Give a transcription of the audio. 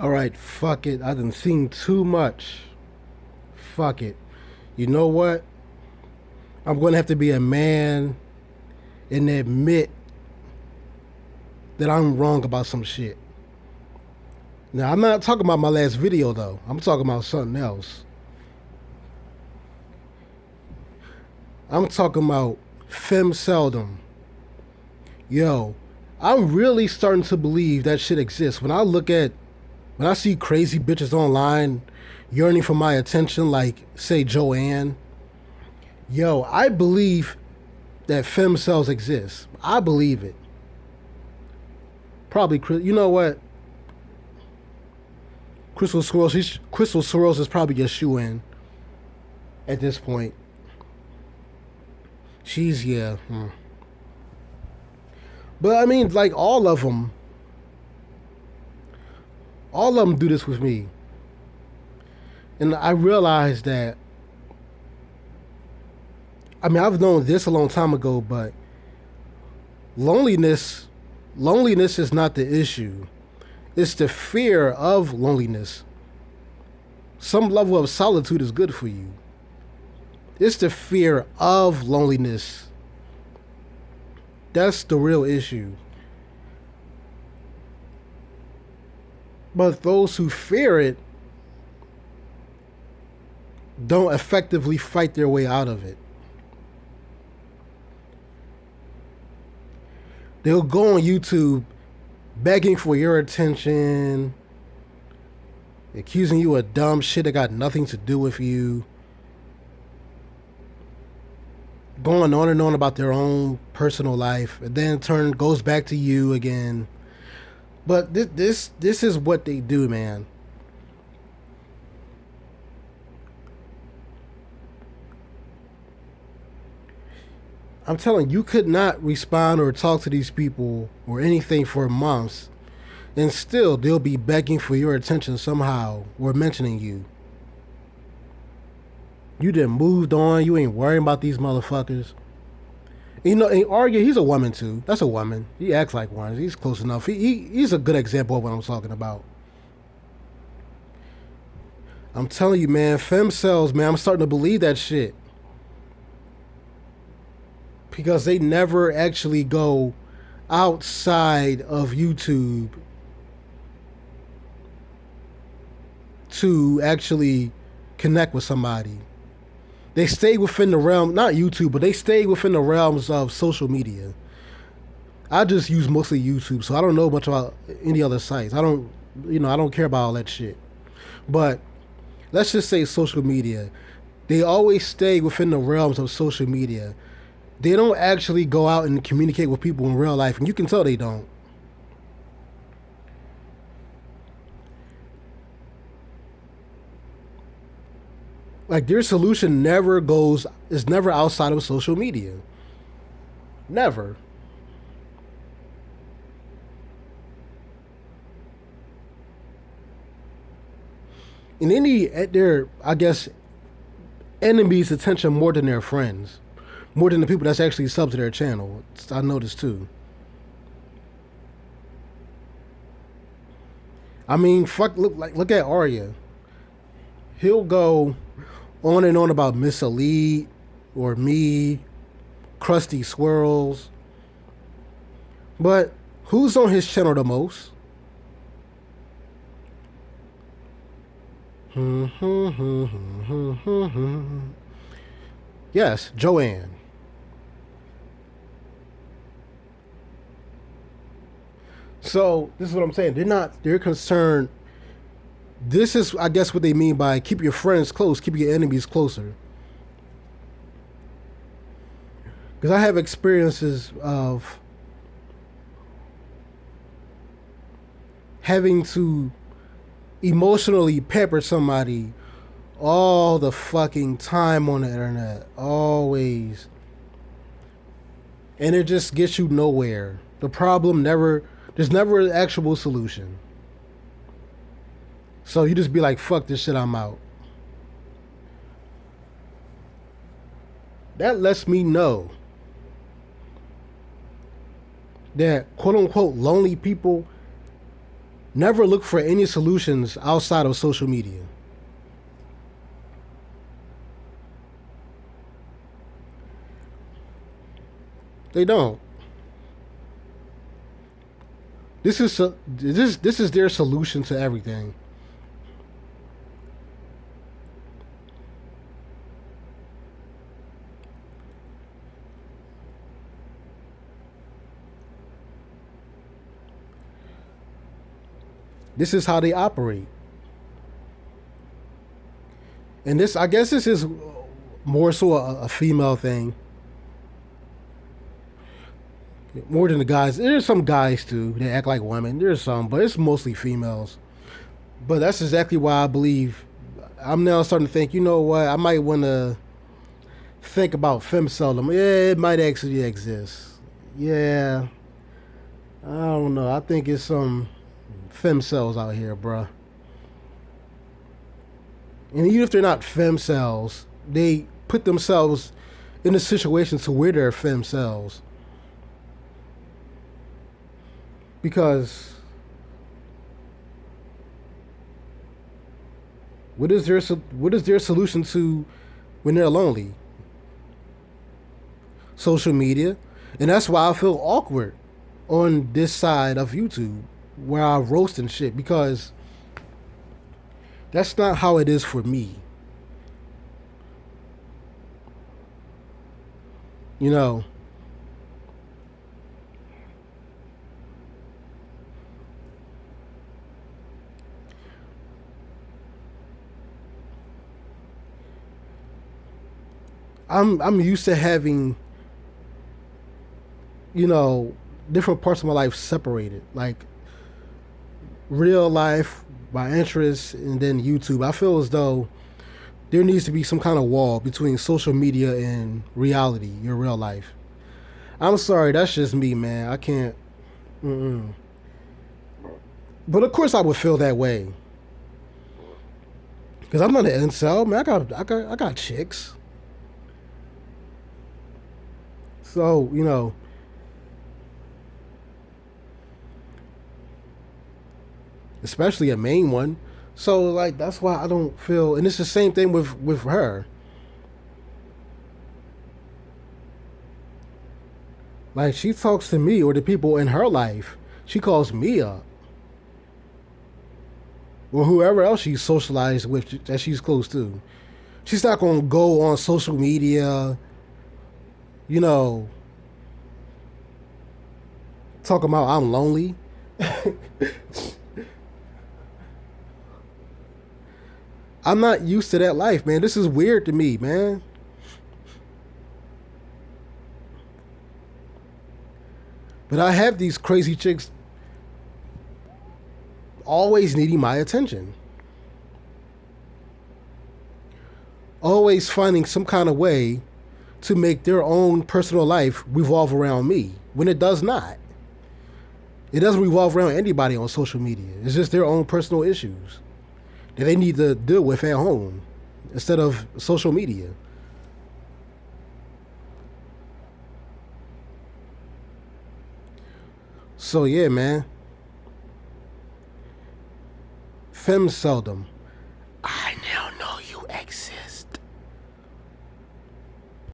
All right, fuck it. I done seen too much. Fuck it. You know what? I'm gonna have to be a man and admit that I'm wrong about some shit. Now, I'm not talking about my last video though. I'm talking about something else. I'm talking about Femceldom. Yo, I'm really starting to believe that shit exists. When I see crazy bitches online yearning for my attention, like say Joanne, yo, I believe that femcells exist. I believe it. Probably, you know what? Crystal Swirls is probably a shoe in at this point. She's yeah. But I mean, like all of them do this with me, and I realized that. I mean, I've known this a long time ago, but loneliness, loneliness is not the issue. It's the fear of loneliness. Some level of solitude is good for you. It's the fear of loneliness. That's the real issue. But those who fear it don't effectively fight their way out of it. They'll go on YouTube begging for your attention, accusing you of dumb shit that got nothing to do with you, going on and on about their own personal life, and then turn goes back to you again. But this is what they do, man. I'm telling you, you could not respond or talk to these people or anything for months, and still they'll be begging for your attention somehow or mentioning you. You done moved on. You ain't worrying about these motherfuckers. You know, and Arya, he's a woman too. That's a woman. He acts like one. He's close enough. He's a good example of what I'm talking about. I'm telling you, man, femcells, man, I'm starting to believe that shit. Because they never actually go outside of YouTube to actually connect with somebody. They stay within the realm, not YouTube, but they stay within the realms of social media. I just use mostly YouTube, so I don't know much about any other sites. I don't care about all that shit. But let's just say social media. They always stay within the realms of social media. They don't actually go out and communicate with people in real life, and you can tell they don't. Like their solution is never outside of social media. Never. And any their, I guess, enemies' attention more than their friends, more than the people that's actually sub to their channel. I noticed too. I mean, fuck. Look at Arya. He'll go on and on about Miss Elite or me, Krusty Swirls. But who's on his channel the most? Yes, Joanne. So this is what I'm saying. They're concerned. This is, I guess, what they mean by keep your friends close, keep your enemies closer. Because I have experiences of having to emotionally pepper somebody all the fucking time on the internet. Always. And it just gets you nowhere. There's never an actual solution. So you just be like, fuck this shit, I'm out. That lets me know that quote unquote lonely people never look for any solutions outside of social media. They don't. This is their solution to everything. This is how they operate. And this, I guess, this is more so a female thing, more than the guys. There's some guys too that act like women. There's some, but it's mostly females. But that's exactly why I believe. I'm now starting to think. You know what? I might want to think about femcels. Yeah, it might actually exist. Yeah, I don't know. I think it's some femcels out here, bruh. And even if they're not femcels, they put themselves in a situation to where they're femcels. Because what is their solution to when they're lonely? Social media, and that's why I feel awkward on this side of YouTube where I roast and shit because that's not how it is for me. You know, I'm used to having you know different parts of my life separated, like real life, my interests, and then YouTube. I feel as though there needs to be some kind of wall between social media and reality, your real life. I'm sorry, that's just me, man. I can't. Mm-mm. But of course, I would feel that way because I'm not an incel, man. I got chicks, so especially a main one. So like that's why I don't feel, and it's the same thing with her. Like she talks to me or the people in her life, she calls me up or whoever else she's socialized with that she's close to. She's not gonna go on social media, you know, talking about I'm lonely. I'm not used to that life, man. This is weird to me, man. But I have these crazy chicks always needing my attention, always finding some kind of way to make their own personal life revolve around me when it does not. It doesn't revolve around anybody on social media. It's just their own personal issues that they need to deal with at home instead of social media. So yeah, man. Fem seldom.